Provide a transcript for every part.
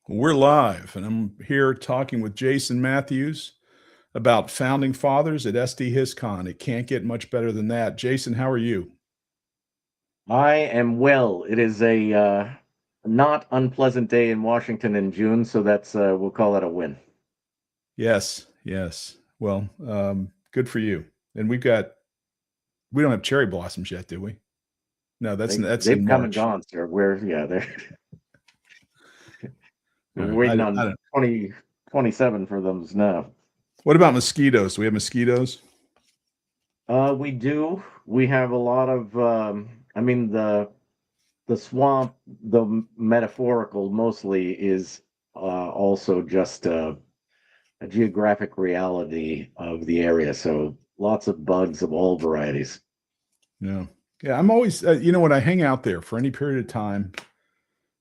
We're live, and I'm here talking with Jason Matthews about founding fathers at SD HisCon. It can't get much better than that. Jason, how are you? I am well. It is a not unpleasant day in Washington in June, so that's we'll call that a win. Yes, yes. Well, good for you. And we don't have cherry blossoms yet, do we? No, that's They've in come and March. gone, sir. They're All we're right. waiting I on don't. 2027 for them now. What about mosquitoes? Do we have mosquitoes? We do. We have a lot of. I mean the swamp, the metaphorical mostly is also just a geographic reality of the area. So lots of bugs of all varieties. Yeah. Yeah, I'm always, when I hang out there for any period of time,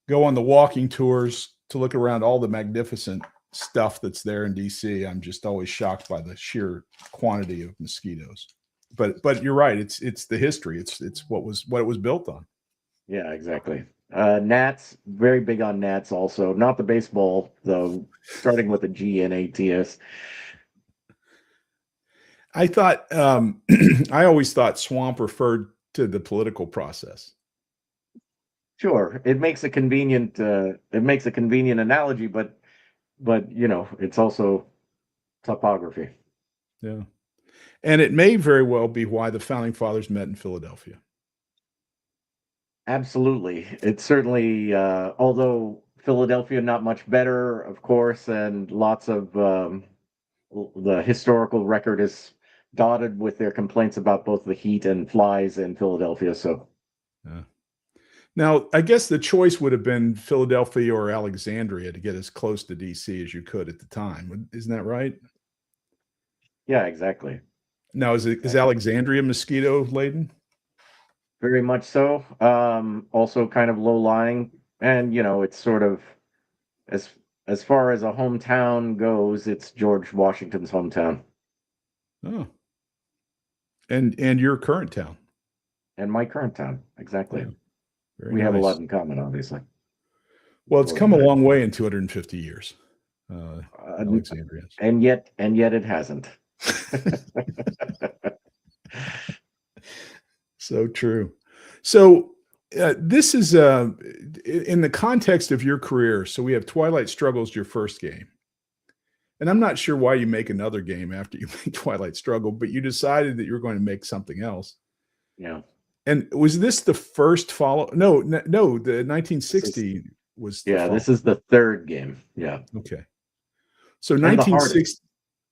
go on the walking tours to look around all the magnificent stuff that's there in DC. I'm just always shocked by the sheer quantity of mosquitoes. But you're right. It's the history. It's what it was built on. Yeah, exactly. Gnats, very big on gnats also. Not the baseball, though, starting with a G and ATS. I thought I always thought swamp referred to the political process. Sure, it makes a convenient analogy, but it's also topography. Yeah. And it may very well be why the founding fathers met in Philadelphia. Absolutely. It's certainly although Philadelphia not much better, of course, and lots of the historical record is dotted with their complaints about both the heat and flies in Philadelphia. So Yeah. Now, I guess the choice would have been Philadelphia or Alexandria to get as close to DC as you could at the time. Isn't that right? yeah, exactly. Now, is Exactly. Alexandria mosquito laden? Very much so. Also kind of low lying, and it's sort of as as far as a hometown goes, it's George Washington's hometown Oh, and your current town. and my current town. Yeah, Exactly. very We have a lot nice. in common, obviously. Well, it's George come a and I. long way in 250 years, uh, Uh, Alexandrians. and yet it hasn't. So true. So this is in the context of your career. So we have Twilight Struggles, your first game. And I'm not sure why you make another game after you make Twilight Struggle, but you decided that you were going to make something else. Yeah. And was this the first follow? No, no, the This is 1960 was the yeah, follow. this is the third game. Yeah. Okay. So And the hardest. 1960,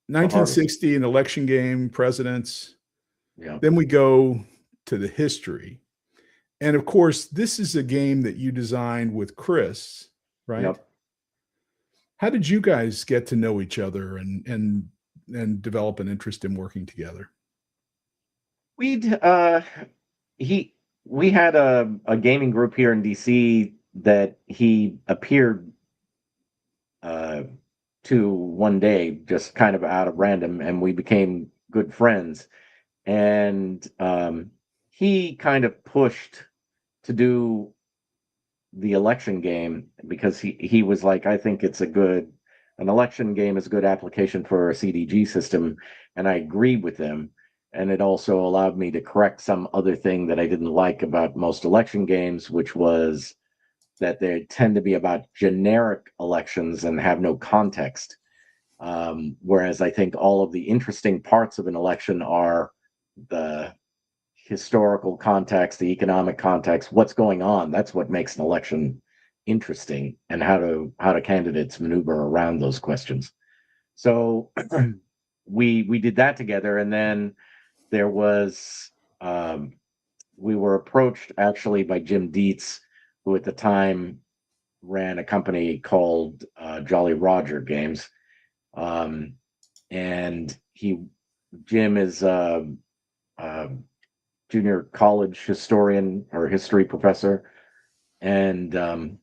The hardest. 1960, an election game, presidents. Yeah. Then we go to the history. And of course, this is a game that you designed with Chris, right? Yep. How did you guys get to know each other and develop an interest in working together? We'd he we had a gaming group here in DC that he appeared uh to one day just kind of out of random, and we became good friends. And he kind of pushed to do the election game because he was like, I think an election game is a good application for a CDG system, and I agreed with him. And it also allowed me to correct some other thing that I didn't like about most election games, which was that they tend to be about generic elections and have no context. Whereas I think all of the interesting parts of an election are the historical context, the economic context, what's going on. That's what makes an election interesting, and how do candidates maneuver around those questions. So we did that together, and then there was we were approached actually by Jim Dietz, who at the time ran a company called Jolly Roger Games, um, and Jim is a junior college historian or history professor, and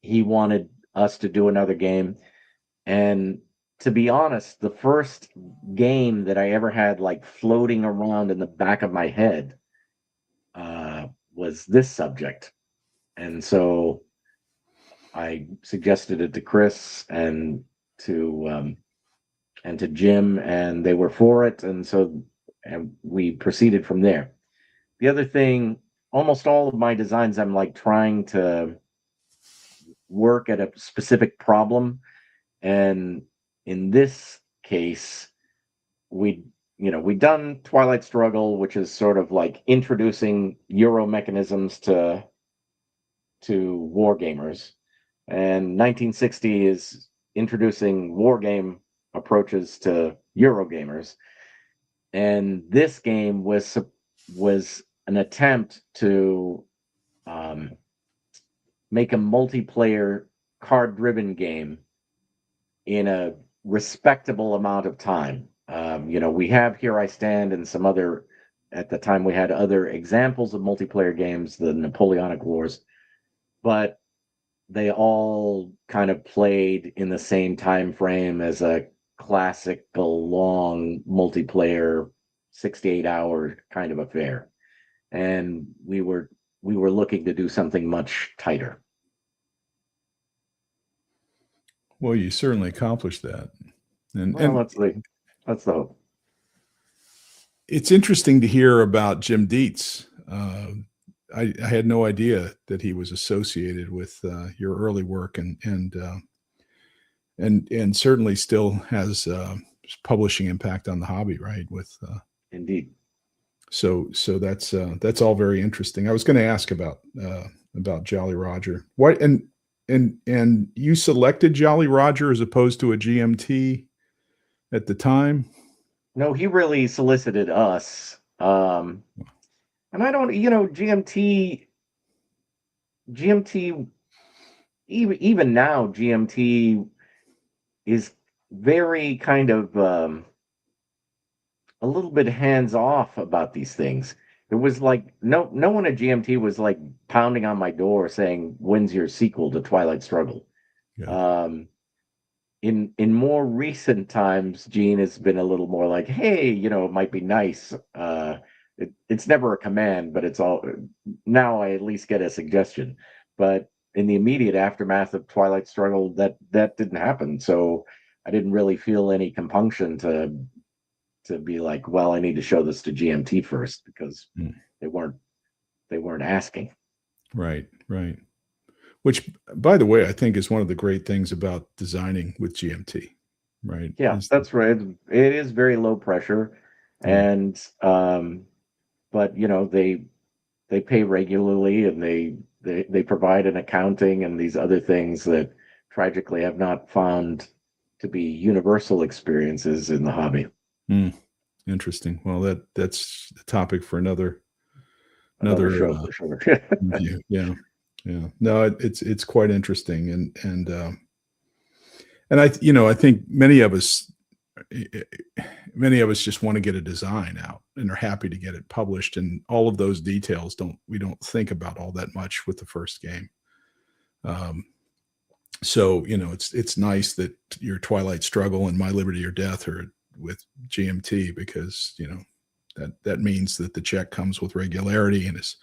he wanted us to do another game. And to be honest, the first game that I ever had like floating around in the back of my head was this subject. And so I suggested it to Chris and to Jim, and they were for it, and we proceeded from there. The other thing, almost all of my designs, I'm like trying to work at a specific problem, and in this case, we done Twilight Struggle, which is sort of like introducing Euro mechanisms to war gamers, and 1960 is introducing war game approaches to Euro gamers. And this game was an attempt to make a multiplayer card-driven game in a respectable amount of time. We have Here I Stand and some other. At the time, we had other examples of multiplayer games, the Napoleonic Wars, but they all kind of played in the same time frame as a classical long multiplayer 68-hour kind of affair, and we were looking to do something much tighter. Well, you certainly accomplished that, and That's the hope. It's interesting to hear about Jim Dietz. I had no idea that he was associated with your early work, and certainly still has publishing impact on the hobby, right? With Indeed. So that's all very interesting. I was going to ask about Jolly Roger. What and you selected Jolly Roger as opposed to a GMT at the time? No, he really solicited us. And I don't, GMT, even now, GMT is very kind of a little bit hands off about these things. It was like no one at GMT was like pounding on my door saying, "When's your sequel to Twilight Struggle?" Yeah. In more recent times, Gene has been a little more like, "Hey, it might be nice." It's never a command, but it's all now. I at least get a suggestion. But in the immediate aftermath of Twilight Struggle, that didn't happen. So I didn't really feel any compunction to be like, well, I need to show this to GMT first, because they weren't asking. Right. Which, by the way, I think is one of the great things about designing with GMT, right? Yeah, that's right. It is very low pressure, and but they pay regularly, and they provide an accounting and these other things that tragically have not found to be universal experiences in the hobby. Interesting. Well, that's the topic for another show for sure. review. Yeah. No, it's quite interesting, and I think many of us just want to get a design out and are happy to get it published, and all of those details we don't think about all that much with the first game. So it's nice that your Twilight Struggle and My Liberty or Death are with GMT, because that means that the check comes with regularity and is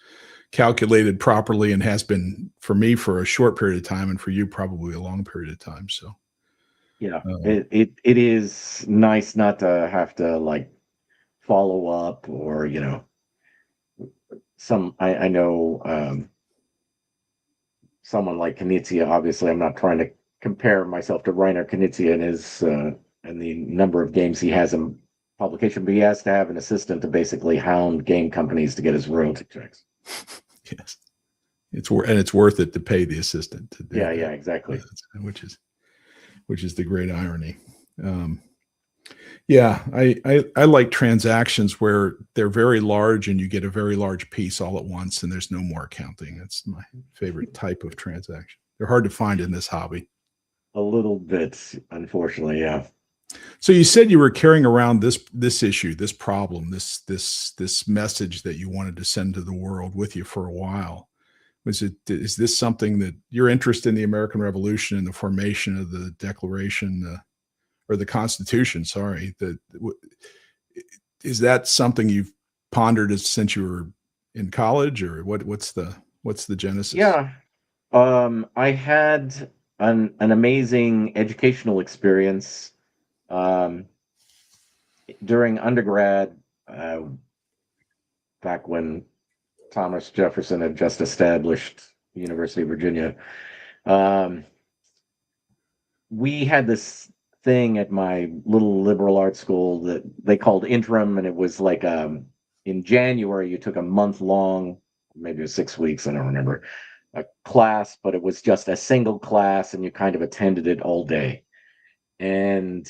calculated properly, and has been for me for a short period of time, and for you probably a long period of time. So yeah, it is nice not to have to like follow up, or I know someone like Knizia. Obviously, I'm not trying to compare myself to Reiner Knizia and his and the number of games he has in publication, but he has to have an assistant to basically hound game companies to get his royalty checks. Yes, it's worth it to pay the assistant to do yeah, that. Exactly. Which is the great irony. I like transactions where they're very large and you get a very large piece all at once, and there's no more accounting. That's my favorite type of transaction. They're hard to find in this hobby. A little bit, unfortunately, yeah. So you said you were carrying around this issue, this problem, this message that you wanted to send to the world with you for a while. Is this something that your interest in the American Revolution and the formation of the Declaration or the Constitution? Sorry, is that something you've pondered since you were in college, or what's the genesis? Yeah, I had an amazing educational experience um, during undergrad, uh, back when Thomas Jefferson had just established University of Virginia. Um, we had this thing at my little liberal arts school that they called interim, and it was like in January you took a month long, maybe it was 6 weeks, I don't remember, a class, but it was just a single class, and you kind of attended it all day. And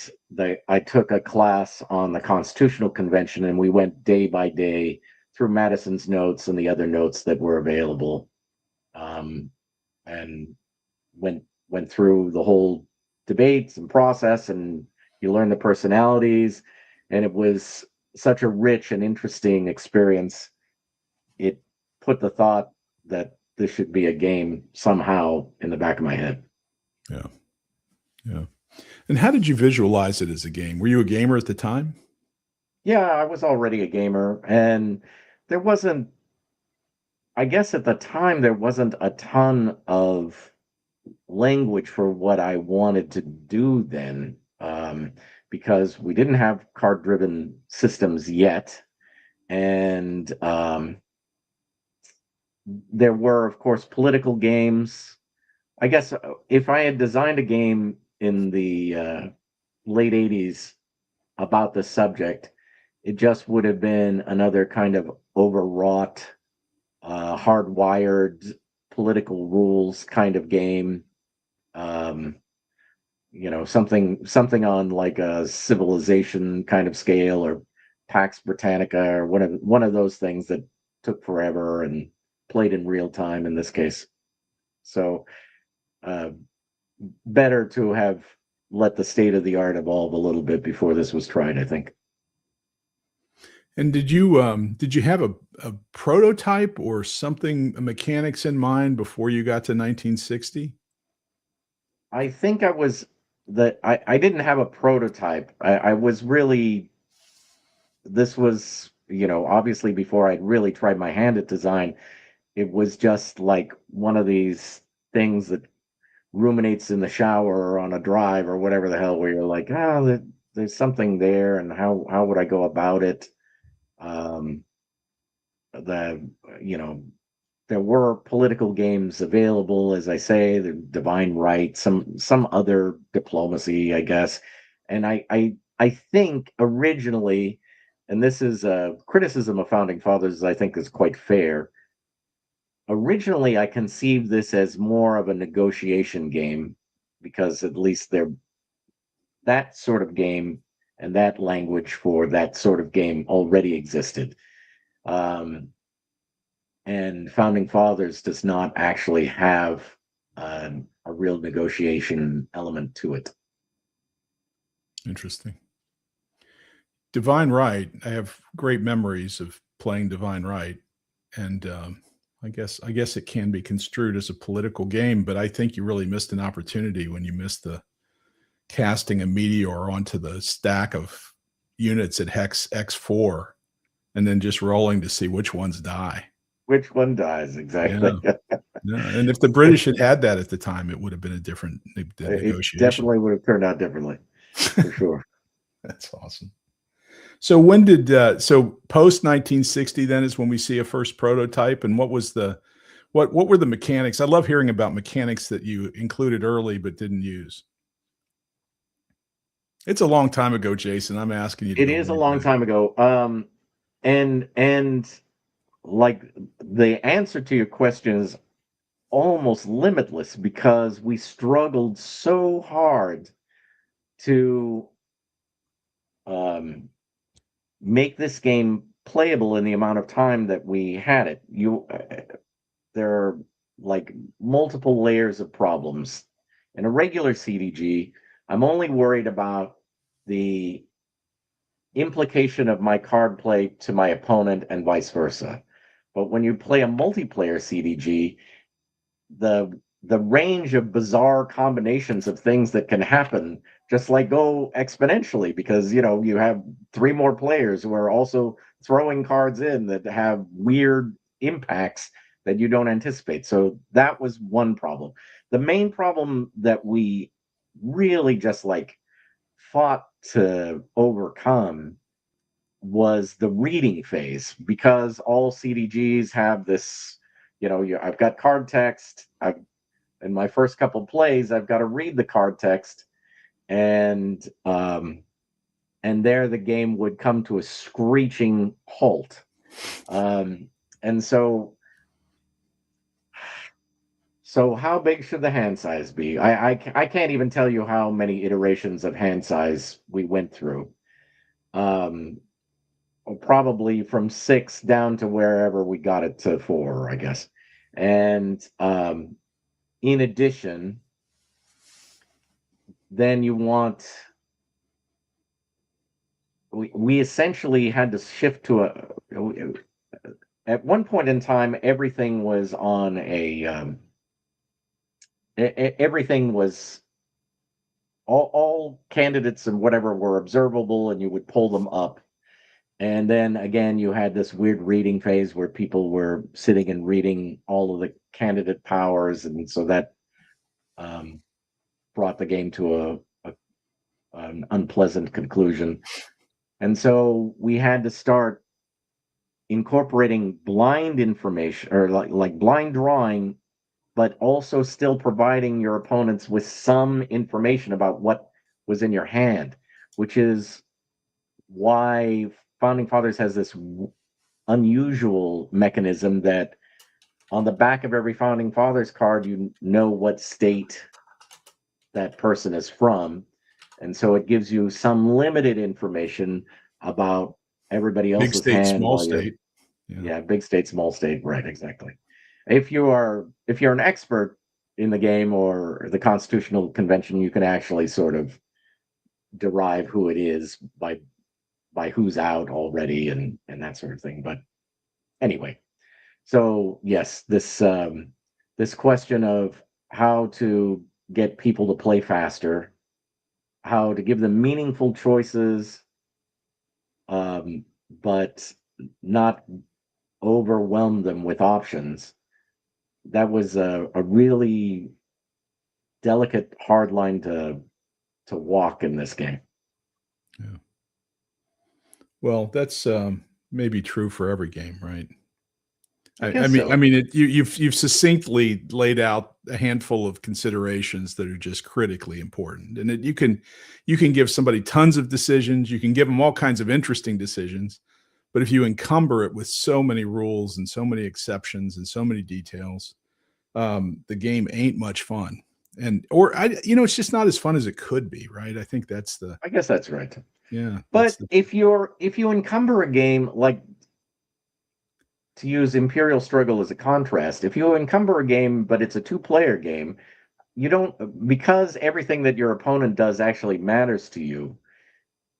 I took a class on the Constitutional Convention, and we went day by day through Madison's notes and the other notes that were available, um, and went through the whole debates and process, and you learn the personalities, and it was such a rich and interesting experience. It put the thought that this should be a game somehow in the back of my head. Yeah. Yeah. And how did you visualize it as a game? Were you a gamer at the time? Yeah, I was already a gamer, and there wasn't, I guess at the time, there wasn't a ton of language for what I wanted to do then, because we didn't have card driven systems yet. And there were, of course, political games. I guess if I had designed a game in the late 80s about the subject, it just would have been another kind of overwrought, hardwired political rules kind of game. Um, something on like a Civilization kind of scale, or Pax Britannica, or one of those things that took forever and played in real time in this case. So uh, better to have let the state of the art evolve a little bit before this was tried, I think. And did you have a prototype or something mechanics in mind before you got to 1960? I think I was that I didn't have a prototype. I was really, this was, obviously before I'd really tried my hand at design. It was just like one of these things that ruminates in the shower or on a drive or whatever the hell, where you're like, there's something there, and how would I go about it? Um, the you know there were political games available, as I say, the Divine Right, some other diplomacy, I guess. And I think originally, and this is a criticism of founding fathers, I think is quite fair. Originally, I conceived this as more of a negotiation game, because at least there that sort of game and that language for that sort of game already existed. Um, and founding fathers does not actually have a real negotiation element to it. Interesting. Divine Right. I have great memories of playing Divine Right, and I guess it can be construed as a political game, but I think you really missed an opportunity when you missed the casting a meteor onto the stack of units at hex X4 and then just rolling to see which ones die. Which one dies exactly? Yeah. Yeah, and if the British had had that at the time, it would have been a different It negotiation. definitely would have turned out differently, for sure. That's awesome. So when did so post 1960 then is when we see a first prototype, and what were the mechanics? I love hearing about mechanics that you included early but didn't use. It's a long time ago, Jason. I'm asking you to It go is a way long back. time ago. And like, the answer to your question is almost limitless, because we struggled so hard to um, make this game playable in the amount of time that we had it. There are like multiple layers of problems. In a regular CDG, I'm only worried about the implication of my card play to my opponent and vice versa. But when you play a multiplayer CDG, the range of bizarre combinations of things that can happen just like go exponentially, because you have three more players who are also throwing cards in that have weird impacts that you don't anticipate. So that was one problem. The main problem that we really just like fought to overcome was the reading phase, because all CDGs have this, I've got card text. In my first couple plays, I've got to read the card text, and there the game would come to a screeching halt. And so how big should the hand size be? I can't even tell you how many iterations of hand size we went through. Probably from 6 down to wherever we got it to 4, I guess. And in addition, then we essentially had to shift to at one point in time, everything was on everything was, all candidates and whatever were observable, and you would pull them up. And then again, you had this weird reading phase where people were sitting and reading all of the candidate powers, and so that brought the game to an unpleasant conclusion. And so we had to start incorporating blind information, or like blind drawing, but also still providing your opponents with some information about what was in your hand, which is why Founding Fathers has this unusual mechanism that on the back of every Founding Fathers card, you know what state that person is from. And so it gives you some limited information about everybody else's Big state, hand. small state. Yeah, big state, small state. Right, exactly. If you're an expert in the game or the Constitutional Convention, you can actually sort of derive who it is by who's out already and that sort of thing. But anyway, so yes, this question of how to get people to play faster, how to give them meaningful choices, but not overwhelm them with options. That was a really delicate, hard line to walk in this game. Yeah. Well, that's maybe true for every game, right? I mean, you've succinctly laid out a handful of considerations that are just critically important, and you can give somebody tons of decisions, you can give them all kinds of interesting decisions, but if you encumber it with so many rules and so many exceptions and so many details, the game ain't much fun, it's just not as fun as it could be, right? I think I guess that's right. Yeah, but if you encumber a game, like, to use Imperial Struggle as a contrast, if you encumber a game, but it's a 2-player game, you don't, because everything that your opponent does actually matters to you,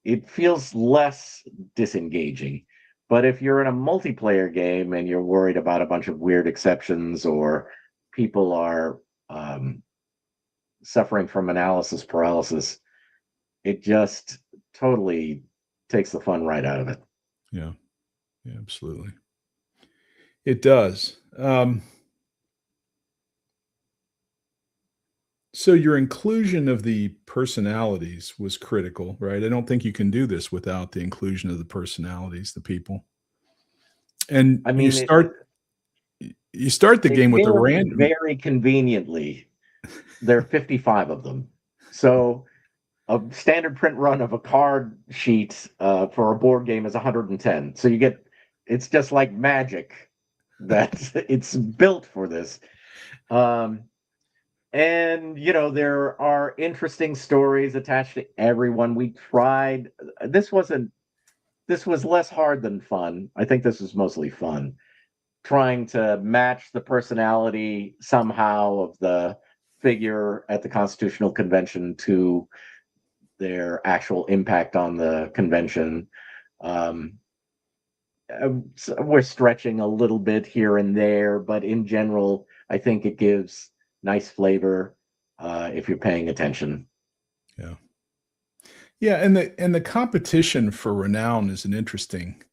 it feels less disengaging. But if you're in a multiplayer game and you're worried about a bunch of weird exceptions, or people are suffering from analysis paralysis, it just totally takes the fun right out of it. Yeah, absolutely. It does. So your inclusion of the personalities was critical, right? I don't think you can do this without the inclusion of the personalities, the people. And I mean, you start the game with the random. Very conveniently, there are 55 of them. So a standard print run of a card sheet for a board game is 110. So it's just like magic that it's built for this. And there are interesting stories attached to everyone. We tried. This was less hard than fun. I think this was mostly fun, trying to match the personality somehow of the figure at the Constitutional Convention to their actual impact on the convention. So we're stretching a little bit here and there, but in general, I think it gives nice flavor if you're paying attention. Yeah, and the competition for renown is an interesting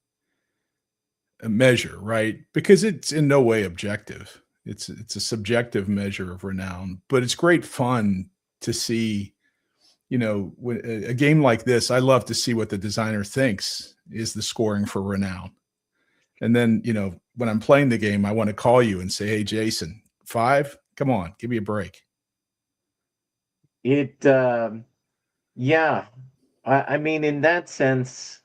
a measure, right? Because it's in no way objective. It's a subjective measure of renown, but it's great fun to see, when a game like this, I love to see what the designer thinks is the scoring for renown. And then, when I'm playing the game, I want to call you and say, "Hey, Jason, 5? Come on, give me a break." It, yeah, I mean, in that sense,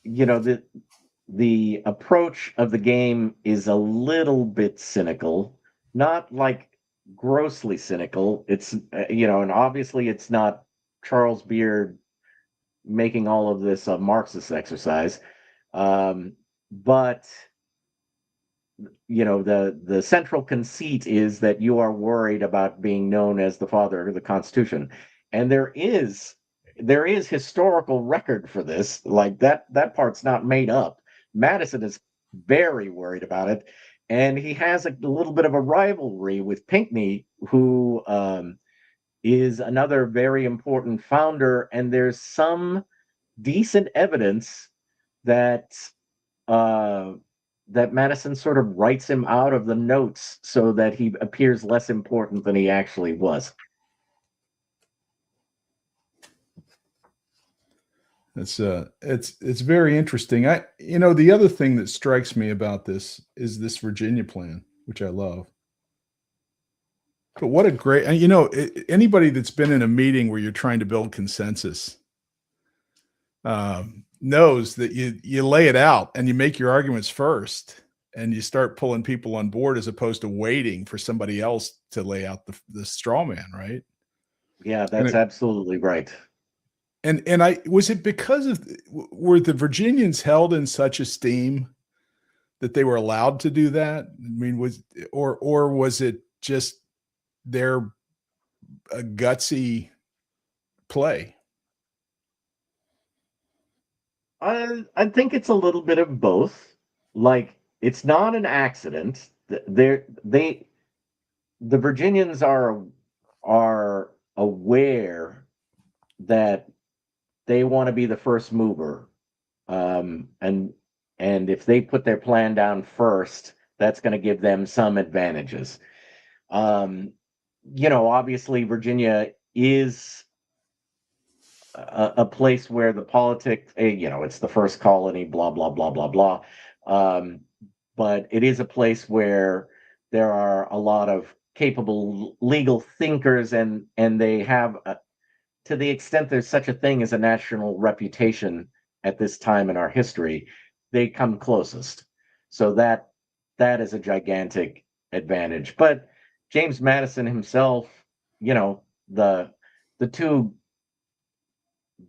the approach of the game is a little bit cynical, not like grossly cynical. It's and obviously it's not Charles Beard making all of this a Marxist exercise, but the central conceit is that you are worried about being known as the father of the Constitution, and there is historical record for this. Like that part's not made up. Madison is very worried about it, and he has a little bit of a rivalry with Pinckney, who is another very important founder. And there's some decent evidence that uh, that Madison sort of writes him out of the notes so that he appears less important than he actually was. It's very interesting. The other thing that strikes me about this is this Virginia plan, which I love. But what a great, anybody that's been in a meeting where you're trying to build consensus knows that you lay it out and you make your arguments first, and you start pulling people on board as opposed to waiting for somebody else to lay out the straw man, right? Yeah, that's absolutely right. And I was it because of were the Virginians held in such esteem that they were allowed to do that? I mean, or was it just their a gutsy play? I think it's a little bit of both. Like, it's not an accident. The Virginians are aware that they want to be the first mover, and if they put their plan down first, that's going to give them some advantages. Obviously, Virginia is a place where the politics, it's the first colony, blah blah blah blah blah. But it is a place where there are a lot of capable legal thinkers, and they have, to the extent there's such a thing as a national reputation at this time in our history, they come closest. So that is a gigantic advantage. But James Madison himself, the the two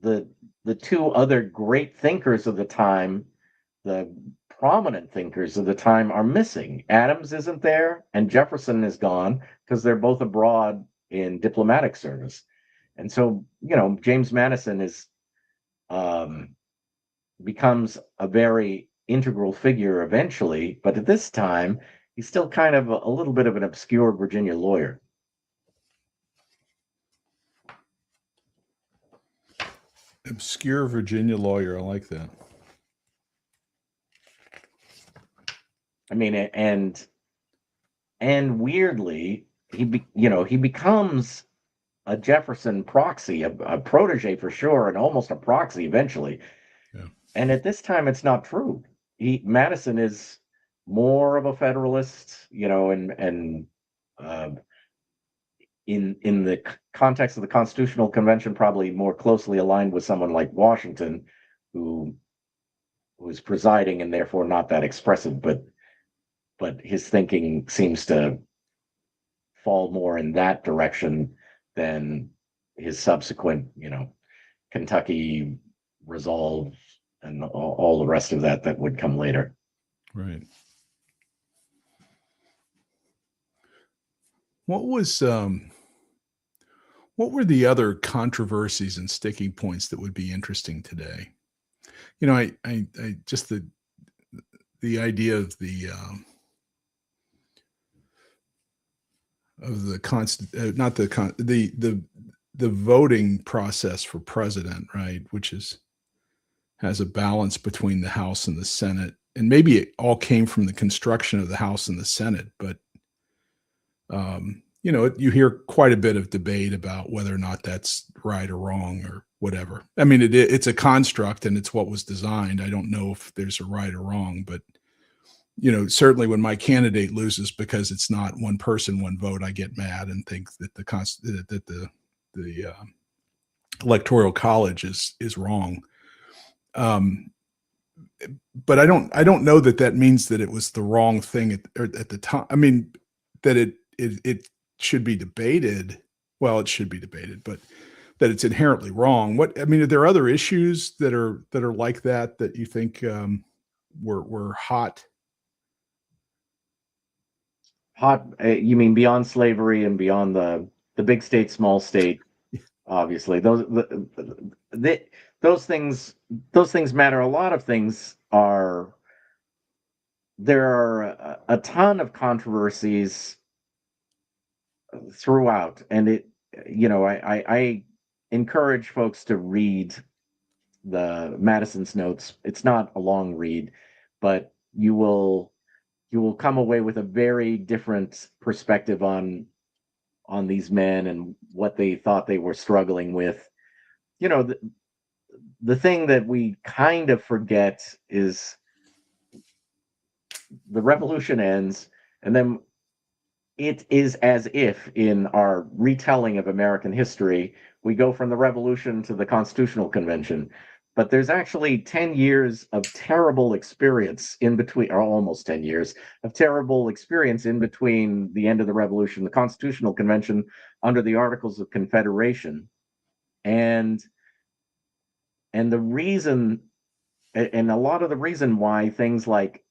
the two other great thinkers of the time, the prominent thinkers of the time, are missing. Adams isn't there, and Jefferson is gone because they're both abroad in diplomatic service. And so, James Madison is becomes a very integral figure eventually, but at this time, he's still kind of a little bit of an obscure Virginia lawyer. Obscure Virginia lawyer. I like that. I mean, and weirdly, he becomes a Jefferson proxy, a protege for sure, and almost a proxy eventually. Yeah. And at this time, it's not true. Madison is more of a Federalist, and in the context of the Constitutional Convention, probably more closely aligned with someone like Washington, who was presiding and therefore not that expressive, but his thinking seems to fall more in that direction than his subsequent, Kentucky resolve and all the rest of that would come later. Right. What were the other controversies and sticking points that would be interesting today? I just the idea of the not the voting process for president, right? Which has a balance between the House and the Senate, and maybe it all came from the construction of the House and the Senate, but you hear quite a bit of debate about whether or not that's right or wrong or whatever. I mean, it's a construct and it's what was designed. I don't know if there's a right or wrong, but certainly when my candidate loses because it's not one person, one vote, I get mad and think that the electoral college is wrong. But I don't know that means that it was the wrong thing at the time. I mean, that it should be debated. Well, it should be debated, but that it's inherently wrong. Are there other issues that are like that you think were hot? Hot, you mean beyond slavery and beyond the big state, small state? Obviously, those things matter. A lot of things are. There are a ton of controversies throughout, and I encourage folks to read the Madison's notes. It's not a long read, but you will come away with a very different perspective on these men and what they thought they were struggling with. The thing that we kind of forget is the revolution ends, and then it is as if in our retelling of American history, we go from the revolution to the Constitutional Convention. But there's actually 10 years of terrible experience in between, or almost 10 years of terrible experience in between the end of the revolution, the Constitutional Convention under the Articles of Confederation. And the reason, and a lot of the reason why things like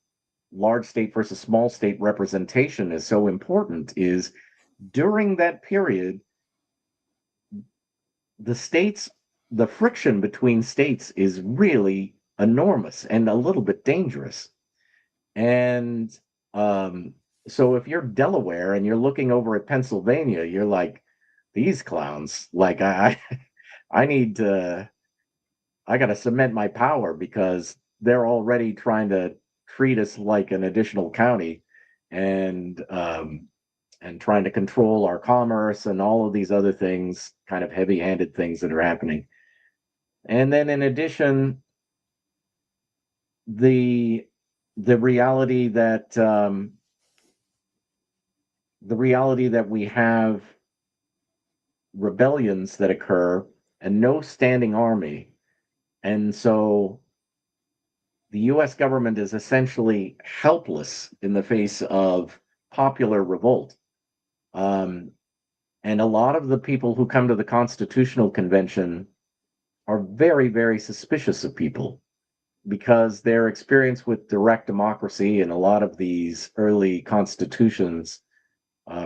large state versus small state representation is so important is during that period, the friction between states is really enormous and a little bit dangerous. And so if you're Delaware and you're looking over at Pennsylvania, you're like, these clowns, like I need to, I got to cement my power because they're already trying to treat us like an additional county and trying to control our commerce and all of these other things, kind of heavy-handed things that are happening. And then in addition, the reality that we have rebellions that occur and no standing army. And so the US government is essentially helpless in the face of popular revolt. And a lot of the people who come to the Constitutional Convention are very, very suspicious of people because their experience with direct democracy and a lot of these early constitutions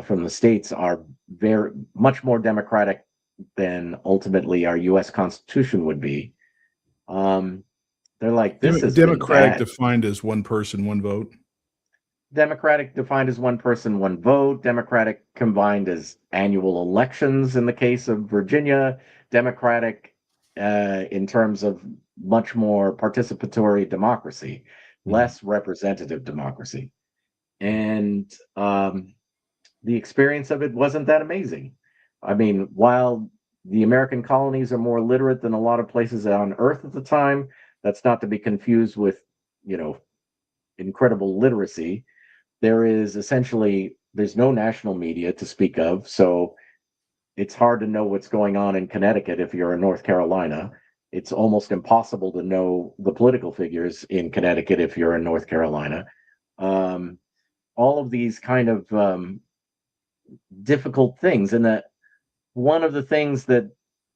from the states are very much more democratic than ultimately our US Constitution would be. They're like, this is Democratic defined as one person, one vote. Democratic defined as one person, one vote. Democratic combined as annual elections in the case of Virginia. Democratic in terms of much more participatory democracy, less representative democracy. And the experience of it wasn't that amazing. I mean, while the American colonies are more literate than a lot of places on Earth at the time, that's not to be confused with, incredible literacy. There's no national media to speak of, so it's hard to know what's going on in Connecticut if you're in North Carolina. It's almost impossible to know the political figures in Connecticut if you're in North Carolina. All of these kind of difficult things. And that one of the things that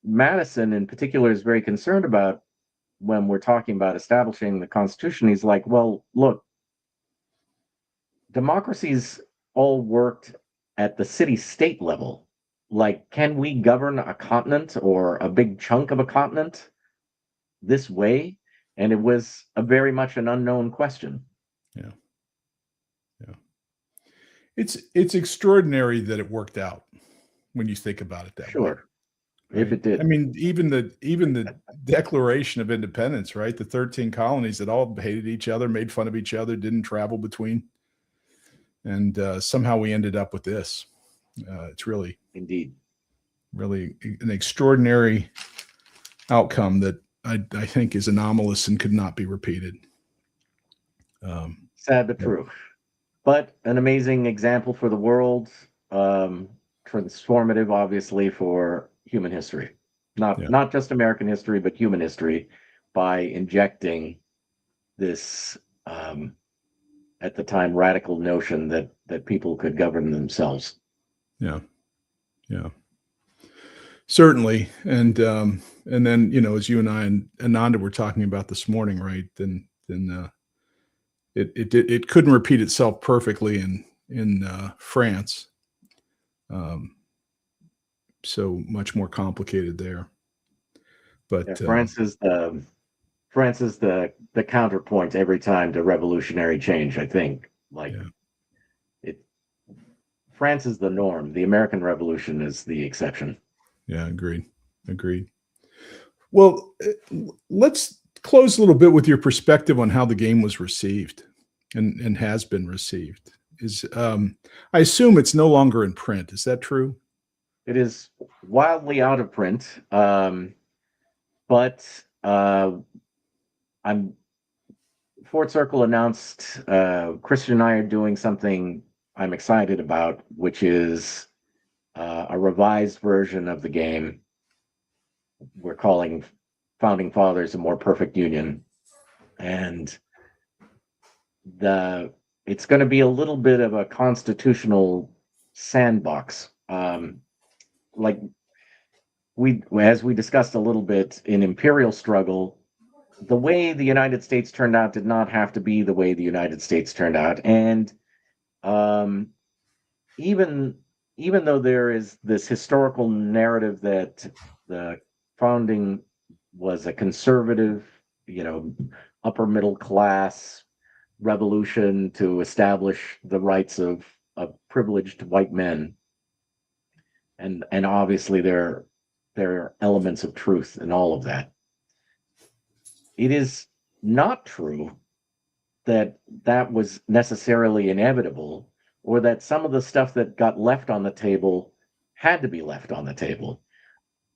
Madison in particular is very concerned about when we're talking about establishing the Constitution, he's like, well, look, democracies all worked at the city-state level. Like, can we govern a continent or a big chunk of a continent this way? And it was very much an unknown question. Yeah. It's extraordinary that it worked out when you think about it that way. if Right. it did. I mean, even the Declaration of Independence, right? The 13 colonies that all hated each other, made fun of each other, didn't travel between, and somehow we ended up with this. It's really, Indeed. really an extraordinary outcome that I think is anomalous and could not be repeated. Sad but Yep. true. But an amazing example for the world, transformative, obviously, for human history. Yeah. Not just American history, but human history, by injecting this, at the time, radical notion that people could govern themselves. Yeah. Yeah. Certainly. And then, as you and I and Ananda were talking about this morning, right? Then it couldn't repeat itself perfectly in France. Um, so much more complicated there. Yeah, But France is the counterpoint every time to revolutionary change. I think, like, yeah, it. France is the norm. The American Revolution is the exception. yeah, agreed. Well, let's close a little bit with your perspective on how the game was received and has been received. Is I assume it's no longer in print. Is that true? It is wildly out of print, but I'm Fort Circle announced Christian and I are doing something I'm excited about, which is a revised version of the game. We're calling Founding Fathers a More Perfect Union, and the it's going to be a little bit of a constitutional sandbox. Like as we discussed a little bit in Imperial Struggle, the way the United States turned out did not have to be the way the United States turned out, and um, even even though there is this historical narrative that the founding was a conservative, you know, upper middle class revolution to establish the rights of privileged white men, and obviously there are elements of truth in all of that. It is not true that that was necessarily inevitable, or that some of the stuff that got left on the table had to be left on the table.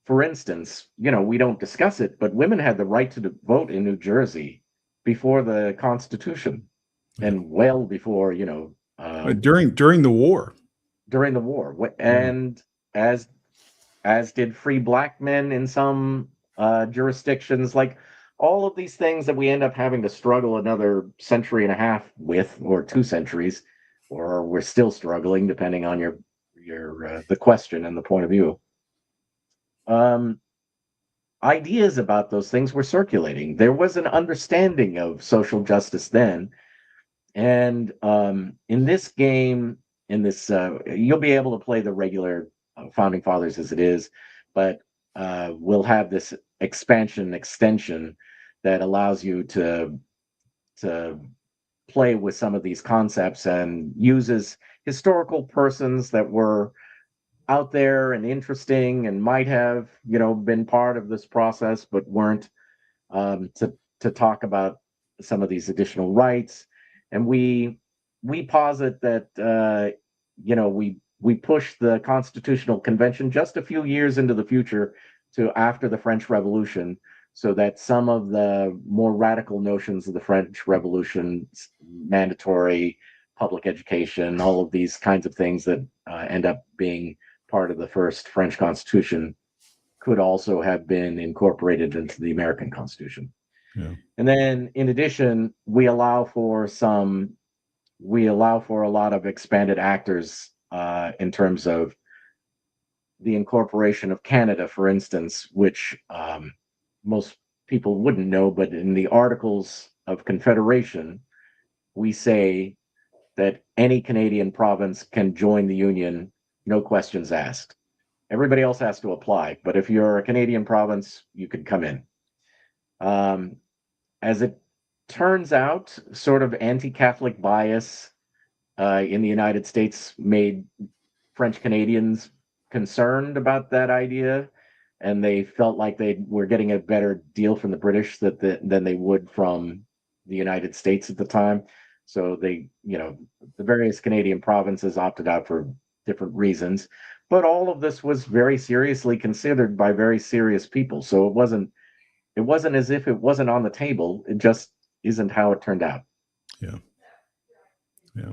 For instance, we don't discuss it, but women had the right to vote in New Jersey before the Constitution, Yeah. and well before, During the war. during the war. Yeah. And as did free black men in some jurisdictions. Like, all of these things that we end up having to struggle another century and a half with, or 2 centuries, or we're still struggling, depending on your the question and the point of view. Um, Ideas about those things were circulating. There was an understanding of social justice then, and in this game, you'll be able to play the regular Founding Fathers as it is, but we'll have this extension that allows you to play with some of these concepts, and uses historical persons that were out there and interesting and might have been part of this process but weren't, to talk about some of these additional rights. And we posit that we push the Constitutional Convention just a few years into the future, to after the French Revolution, so that some of the more radical notions of the French Revolution, mandatory public education, all of these kinds of things that end up being part of the first French Constitution, could also have been incorporated into the American Constitution. Yeah. And then, in addition, we allow for a lot of expanded actors, in terms of the incorporation of Canada, for instance, which most people wouldn't know, but in the Articles of Confederation, we say that any Canadian province can join the Union, no questions asked. Everybody else has to apply, but if you're a Canadian province, you can come in. As it turns out, sort of anti-Catholic bias in the United States made French Canadians concerned about that idea, and they felt like they were getting a better deal from the British than they would from the United States at the time. So they, the various Canadian provinces opted out for different reasons, but all of this was very seriously considered by very serious people. So it wasn't as if it wasn't on the table. It just isn't how it turned out. Yeah. Yeah.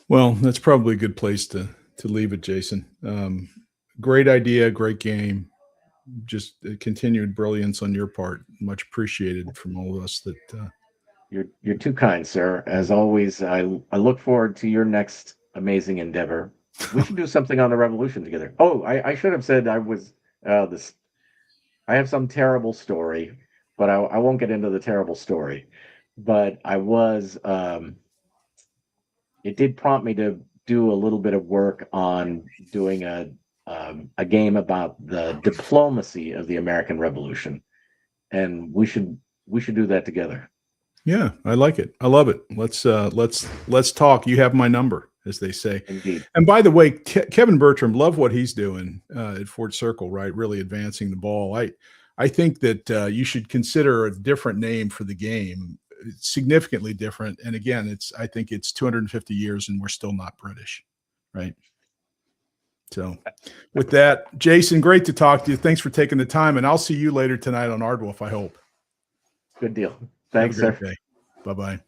Well, that's probably a good place to leave it, Jason. Great idea, great game. Just continued brilliance on your part. Much appreciated from all of us. That You're too kind, sir. As always, I look forward to your next amazing endeavor. We should do something on the revolution together. Oh, I should have said I was this. I have some terrible story, but I won't get into the terrible story. But I was. It did prompt me to do a little bit of work on doing a game about the diplomacy of the American Revolution, and we should do that together. Yeah, I like it. I love it. Let's talk. You have my number, as they say. Indeed. And by the way, Kevin Bertram, love what he's doing at Fort Circle. Right, really advancing the ball. I think that you should consider a different name for the game. It's significantly different. And again, I think it's 250 years, and we're still not British, right? So, with that, Jason, great to talk to you. Thanks for taking the time, and I'll see you later tonight on Aardwolf, I hope. Good deal. Thanks, sir. Bye-bye.